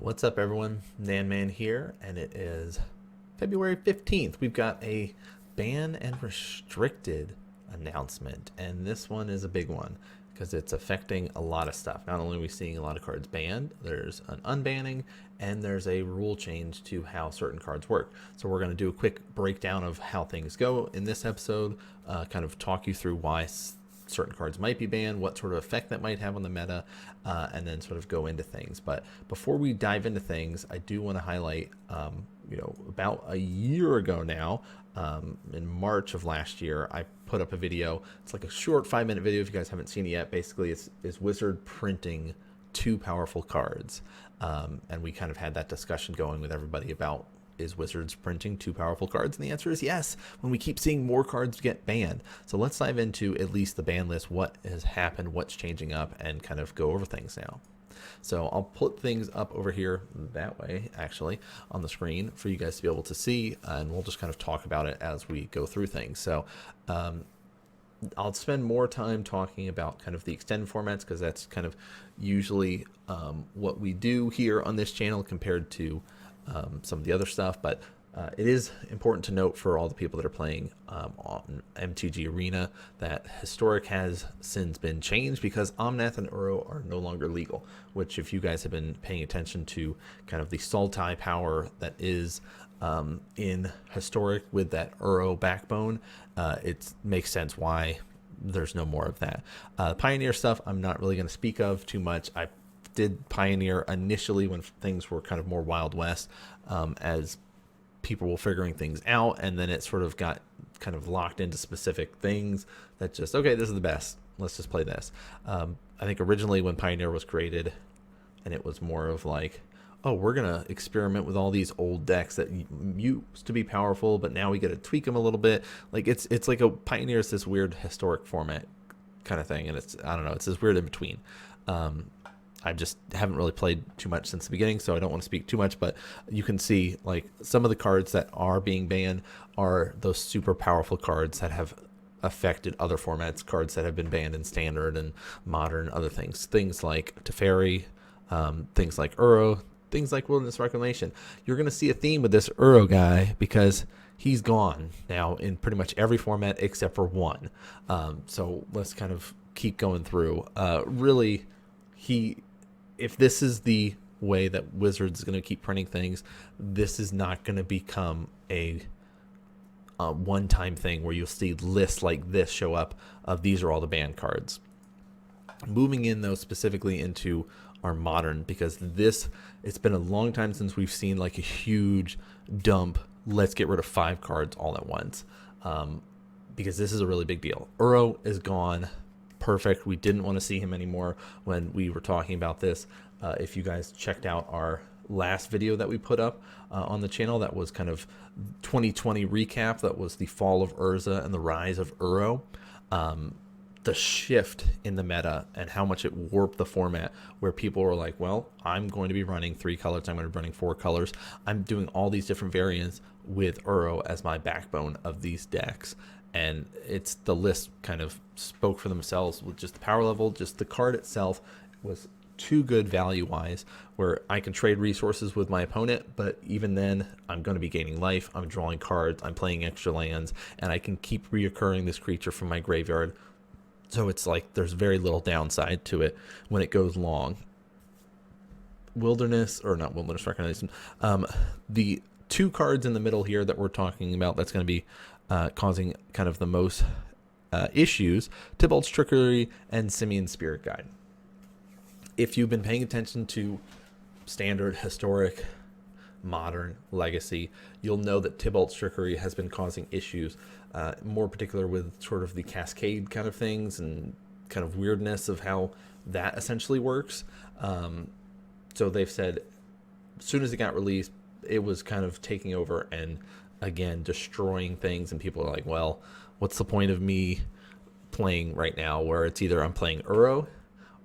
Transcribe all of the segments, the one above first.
What's up, everyone? NanMan here, and it is February 15th. We've got a ban and restricted announcement, and this one is a big one because it's affecting a lot of stuff. Not only are we seeing a lot of cards banned, there's an unbanning, and there's a rule change to how certain cards work. So we're going to do a quick breakdown of how things go in this episode, kind of talk you through why certain cards might be banned, what sort of effect that might have on the meta, and then sort of go into things. But before we dive into things, I do want to highlight, about a year ago now, in March of last year, I put up a video. It's like a short 5-minute video if you guys haven't seen it yet. Basically, it's Wizard printing 2 powerful cards, and we kind of had that discussion going with everybody about, is Wizards printing 2 powerful cards? And the answer is yes, when we keep seeing more cards get banned. So let's dive into at least the ban list, what has happened, what's changing up, and kind of go over things now. So I'll put things up over here that way, actually, on the screen for you guys to be able to see, and we'll just kind of talk about it as we go through things. So I'll spend more time talking about kind of the extended formats, because that's kind of usually what we do here on this channel compared to some of the other stuff. But it is important to note for all the people that are playing on MTG Arena that Historic has since been changed because Omnath and Uro are no longer legal, which, if you guys have been paying attention to kind of the Sultai power that is in Historic with that Uro backbone, it makes sense why there's no more of that. Pioneer stuff I'm not really going to speak of too much. I did Pioneer initially when things were kind of more Wild West, as people were figuring things out, and then it sort of got kind of locked into specific things that just, okay, this is the best, let's just play this. I think originally when Pioneer was created, and it was more of like, oh, we're gonna experiment with all these old decks that used to be powerful, but now we get to tweak them a little bit. Like it's like a Pioneer is this weird Historic format kind of thing, and it's, I don't know, it's this weird in between. I just haven't really played too much since the beginning, so I don't want to speak too much, but you can see like some of the cards that are being banned are those super powerful cards that have affected other formats, cards that have been banned in Standard and Modern, other things like Teferi, things like Uro, things like Wilderness Reclamation. You're going to see a theme with this Uro guy because he's gone now in pretty much every format except for one. So let's kind of keep going through. Really, if this is the way that Wizards is going to keep printing things, this is not going to become a one-time thing where you'll see lists like this show up of these are all the banned cards. Moving in, though, specifically into our Modern, because it's been a long time since we've seen like a huge dump, let's get rid of 5 cards all at once, because this is a really big deal. Uro is gone. Perfect. We didn't want to see him anymore when we were talking about this. If you guys checked out our last video that we put up on the channel, that was kind of 2020 recap. That was the fall of Urza and the rise of Uro. The shift in the meta and how much it warped the format, where people were like, well, I'm going to be running 3 colors, I'm going to be running 4 colors, I'm doing all these different variants with Uro as my backbone of these decks. And it's, the list kind of spoke for themselves with just the power level. Just the card itself was too good value wise, where I can trade resources with my opponent, but even then I'm going to be gaining life, I'm drawing cards, I'm playing extra lands, and I can keep reoccurring this creature from my graveyard. So it's like there's very little downside to it when it goes long. Wilderness Recognition, the 2 cards in the middle here that we're talking about that's going to be causing kind of the most issues, Tybalt's Trickery and Simian's Spirit Guide. If you've been paying attention to Standard, Historic, Modern, Legacy, you'll know that Tybalt's Trickery has been causing issues, more particular with sort of the cascade kind of things and kind of weirdness of how that essentially works. So they've said as soon as it got released, it was kind of taking over and again destroying things, and people are like, well, what's the point of me playing right now, where it's either I'm playing Uro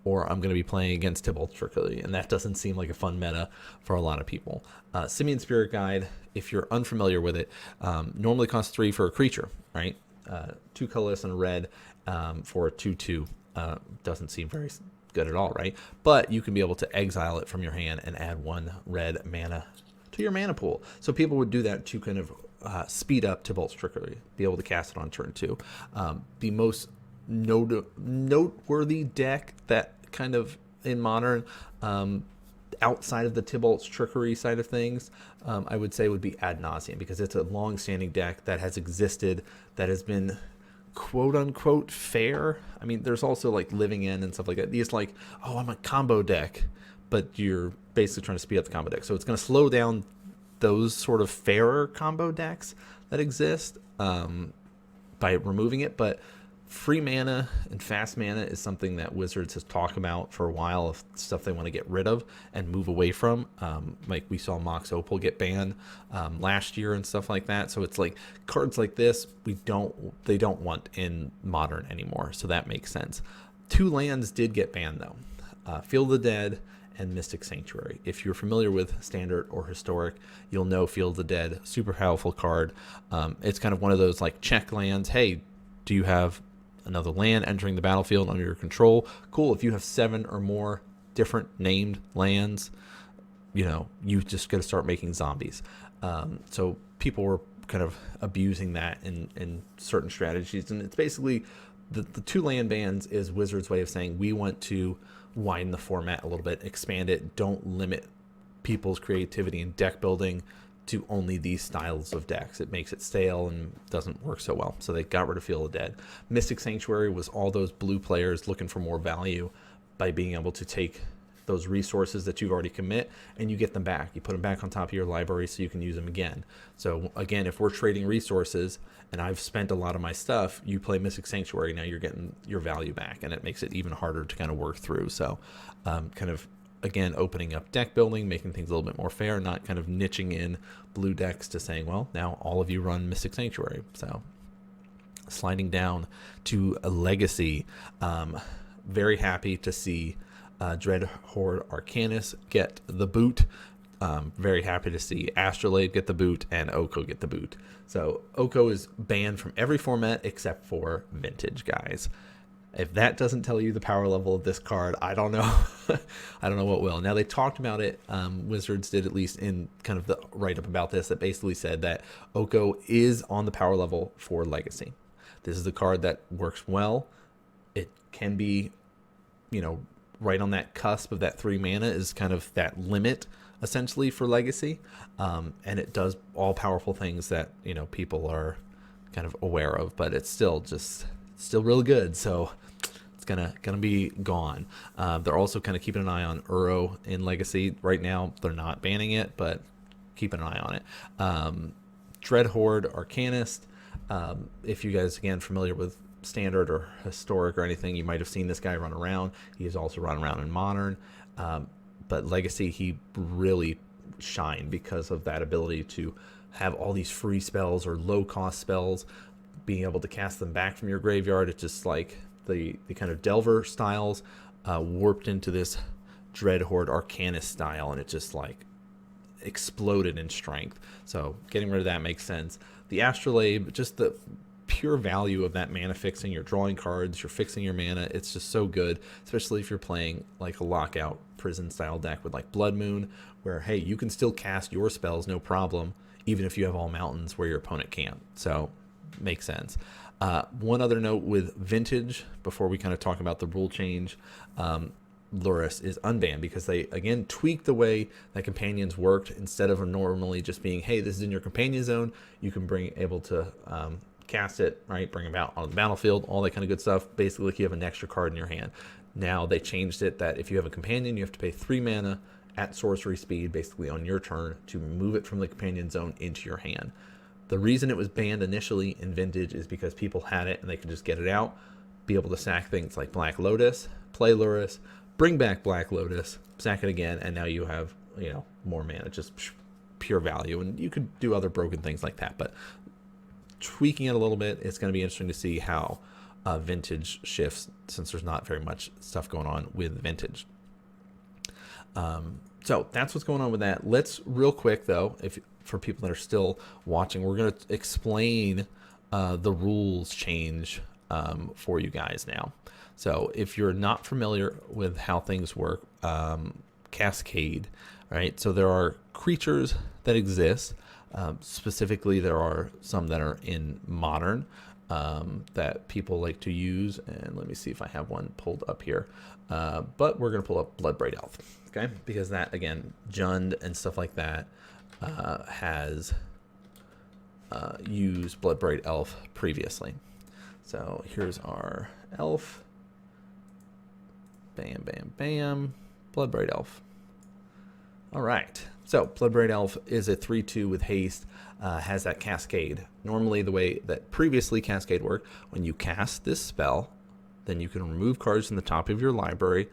or I'm going to be playing against Tybalt's Trickery, and that doesn't seem like a fun meta for a lot of people. Simian Spirit Guide, if you're unfamiliar with it, normally costs 3 for a creature, right? 2 colorless and a red for a 2/2. Doesn't seem very good at all, right? But you can be able to exile it from your hand and add 1 red mana to your mana pool. So people would do that to kind of speed up Tybalt's Trickery, be able to cast it on turn 2. The most noteworthy deck that kind of in Modern, outside of the Tybalt's Trickery side of things, I would say would be Ad Nauseam, because it's a long-standing deck that has existed, that has been quote-unquote fair. I mean, there's also like Living In and stuff like that. These like, oh, I'm a combo deck, but you're basically trying to speed up the combo deck. So it's going to slow down those sort of fairer combo decks that exist by removing it. But free mana and fast mana is something that Wizards has talked about for a while, of stuff they want to get rid of and move away from. Like we saw Mox Opal get banned last year and stuff like that. So it's like cards like this they don't want in Modern anymore. So that makes sense. 2 lands did get banned though. Field of the Dead and Mystic Sanctuary. If you're familiar with Standard or Historic, you'll know Field of the Dead, super powerful card. It's kind of one of those like check lands. Hey, do you have another land entering the battlefield under your control? Cool. If you have 7 or more different named lands, you just got to start making zombies. So people were kind of abusing that in certain strategies, and it's basically the 2 land bans is Wizards' way of saying we want to widen the format a little bit, expand it, don't limit people's creativity in deck building to only these styles of decks. It makes it stale and doesn't work so well. So they got rid of Field of the Dead. Mystic Sanctuary was all those blue players looking for more value by being able to take those resources that you've already commit and you get them back. You put them back on top of your library so you can use them again. So again, if we're trading resources and I've spent a lot of my stuff, you play Mystic Sanctuary, now you're getting your value back, and it makes it even harder to kind of work through. So kind of, again, opening up deck building, making things a little bit more fair, not kind of niching in blue decks to saying, well, now all of you run Mystic Sanctuary. So sliding down to a Legacy, very happy to see Dread Horde Arcanist get the boot. Very happy to see Astrolabe get the boot and Oko get the boot. So Oko is banned from every format except for Vintage, guys. If that doesn't tell you the power level of this card, I don't know. I don't know what will. Now, they talked about it. Wizards did, at least in kind of the write-up about this, that basically said that Oko is on the power level for Legacy. This is the card that works well. It can be, right on that cusp of that 3 mana is kind of that limit, essentially, for Legacy. And it does all powerful things that, people are kind of aware of. But it's still really good. So it's gonna be gone. They're also kind of keeping an eye on Uro in Legacy. Right now, they're not banning it, but keeping an eye on it. Dread Horde Arcanist. If you guys, again, familiar with Standard or Historic or anything, you might have seen this guy run around. He has also run around in Modern. But Legacy, he really shined because of that ability to have all these free spells or low-cost spells, being able to cast them back from your graveyard. It's just like the kind of Delver styles warped into this Dread Horde Arcanist style, and it just like exploded in strength. So getting rid of that makes sense. The Astrolabe, just the pure value of that mana fixing. You're drawing cards, you're fixing your mana. It's just so good, especially if you're playing like a lockout prison style deck with like Blood Moon, where, hey, you can still cast your spells no problem, even if you have all mountains where your opponent can't. So makes sense. One other note with Vintage, before we kind of talk about the rule change, Lurrus is unbanned because they, again, tweaked the way that companions worked. Instead of normally just being, hey, this is in your companion zone, you can able to cast it, right, bring it out on the battlefield, all that kind of good stuff. Basically, like you have an extra card in your hand. Now they changed it that if you have a companion, you have to pay 3 mana at sorcery speed, basically on your turn, to move it from the companion zone into your hand. The reason it was banned initially in Vintage is because people had it and they could just get it out, be able to sack things like Black Lotus, play Lurrus, bring back Black Lotus, sack it again, and now you have, more mana, just pure value. And you could do other broken things like that, but tweaking it a little bit, it's going to be interesting to see how Vintage shifts, since there's not very much stuff going on with Vintage. So that's what's going on with that. Let's real quick, though, for people that are still watching, we're going to explain the rules change for you guys now. So if you're not familiar with how things work, cascade, right? So there are creatures that exist. Specifically, there are some that are in modern that people like to use. And let me see if I have one pulled up here. But we're going to pull up Braid Elf, okay? Because that, again, Jund and stuff like that has used Braid Elf previously. So here's our elf. Bam, bam, bam. Braid Elf. All right. So Braid Elf is a 3/2 with haste, has that cascade. Normally the way that previously cascade worked, when you cast this spell, then you can remove cards from the top of your library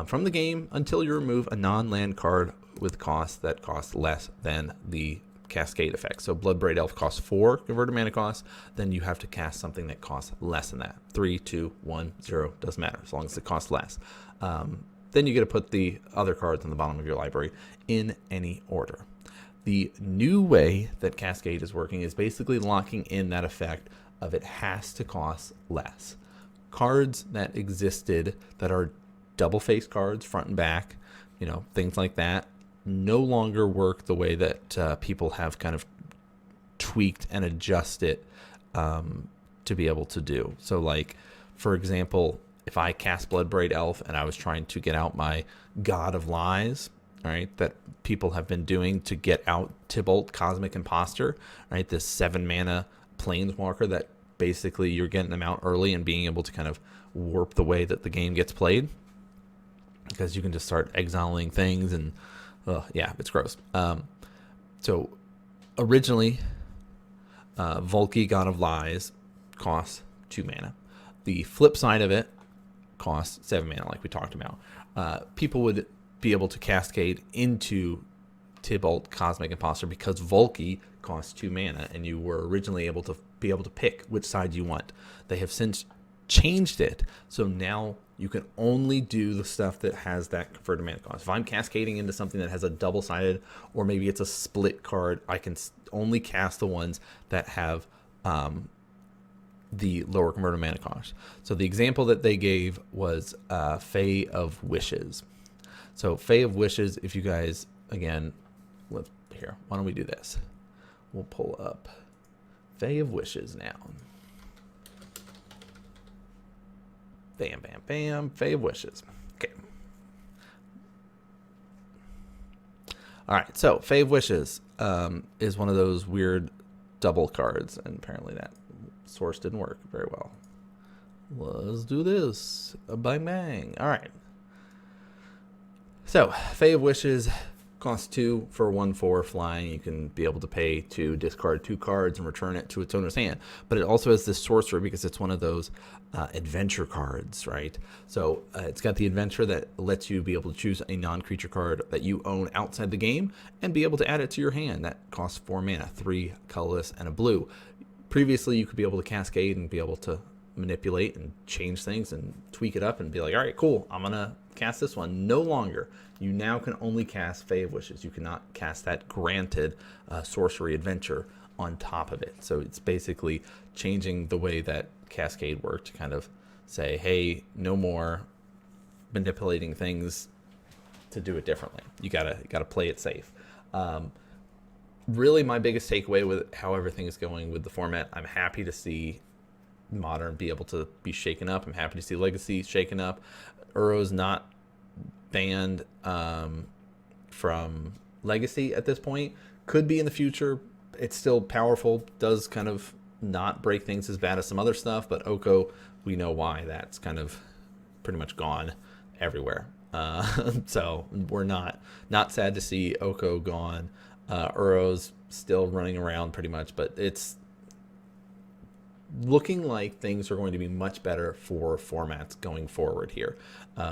from the game until you remove a non-land card with costs that cost less than the cascade effect. So Braid Elf costs 4 converted mana costs, then you have to cast something that costs less than that. 3, 2, 1, 0, doesn't matter as long as it costs less. Then you get to put the other cards on the bottom of your library in any order. The new way that Cascade is working is basically locking in that effect of it has to cost less. Cards that existed that are double-faced cards, front and back, you know, things like that, no longer work the way that people have kind of tweaked and adjusted to be able to do. So, like, for example, if I cast Braid Elf and I was trying to get out my God of Lies, right, that people have been doing to get out Tybalt, Cosmic Imposter, right, this 7 mana planeswalker that basically you're getting them out early and being able to kind of warp the way that the game gets played, because you can just start exiling things and yeah, it's gross. So originally Volky, God of Lies, costs 2 mana. The flip side of it costs 7 mana, like we talked about. People would be able to cascade into Tybalt, Cosmic Imposter, because Volky costs 2 mana, and you were originally able to pick which side you want. They have since changed it, so now you can only do the stuff that has that converted mana cost. If I'm cascading into something that has a double-sided, or maybe it's a split card, I can only cast the ones that have the lower converted mana cost. So the example that they gave was Faye of Wishes. So Faye of Wishes, if you guys, again, here, why don't we do this? We'll pull up Faye of Wishes now. Bam, bam, bam, Faye of Wishes. Okay. All right, so Faye of Wishes is one of those weird double cards, and apparently that source didn't work very well. Let's do this. Bang, bang. All right. So, Faye of Wishes costs 2 for 1/4 flying. You can be able to pay to discard 2 cards and return it to its owner's hand. But it also has this sorcery because it's one of those adventure cards, right? So it's got the adventure that lets you be able to choose a non-creature card that you own outside the game and be able to add it to your hand. That costs 4 mana, 3 colorless and a blue. Previously, you could be able to cascade and be able to manipulate and change things and tweak it up and be like, all right, cool, I'm going to cast this one. No longer. You now can only cast Faye of Wishes. You cannot cast that granted sorcery adventure on top of it. So it's basically changing the way that Cascade worked to kind of say, hey, no more manipulating things to do it differently. You gotta play it safe. Really, my biggest takeaway with how everything is going with the format, I'm happy to see Modern be able to be shaken up. I'm happy to see Legacy shaken up. Uro's not banned from Legacy at this point. Could be in the future. It's still powerful. Does kind of not break things as bad as some other stuff. But Oko, we know why. That's kind of pretty much gone everywhere. So we're not sad to see Oko gone. Uro's still running around pretty much. But it's looking like things are going to be much better for formats going forward here.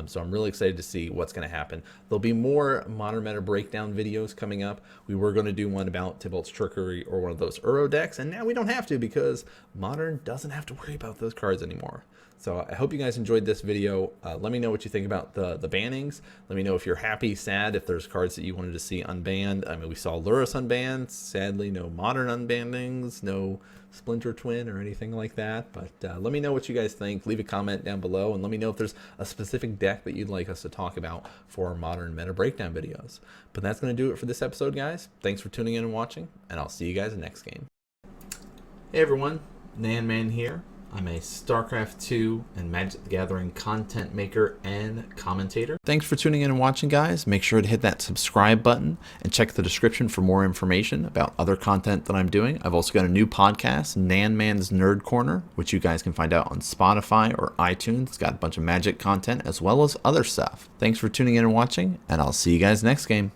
So I'm really excited to see what's going to happen. There'll be more Modern Meta breakdown videos coming up. We were going to do one about Tybalt's Trickery or one of those Uro decks, and now we don't have to because Modern doesn't have to worry about those cards anymore. So I hope you guys enjoyed this video. Let me know what you think about the bannings. Let me know if you're happy, sad, if there's cards that you wanted to see unbanned. I mean, we saw Lurrus unbanned. Sadly, no modern unbannings, no Splinter Twin or anything like that. But let me know what you guys think. Leave a comment down below and let me know if there's a specific deck that you'd like us to talk about for our modern meta breakdown videos. But that's going to do it for this episode, guys. Thanks for tuning in and watching, and I'll see you guys in the next game. Hey everyone, NanMan here. I'm a StarCraft 2 and Magic the Gathering content maker and commentator. Thanks for tuning in and watching, guys. Make sure to hit that subscribe button and check the description for more information about other content that I'm doing. I've also got a new podcast, NanMan's Nerd Corner, which you guys can find out on Spotify or iTunes. It's got a bunch of Magic content as well as other stuff. Thanks for tuning in and watching, and I'll see you guys next game.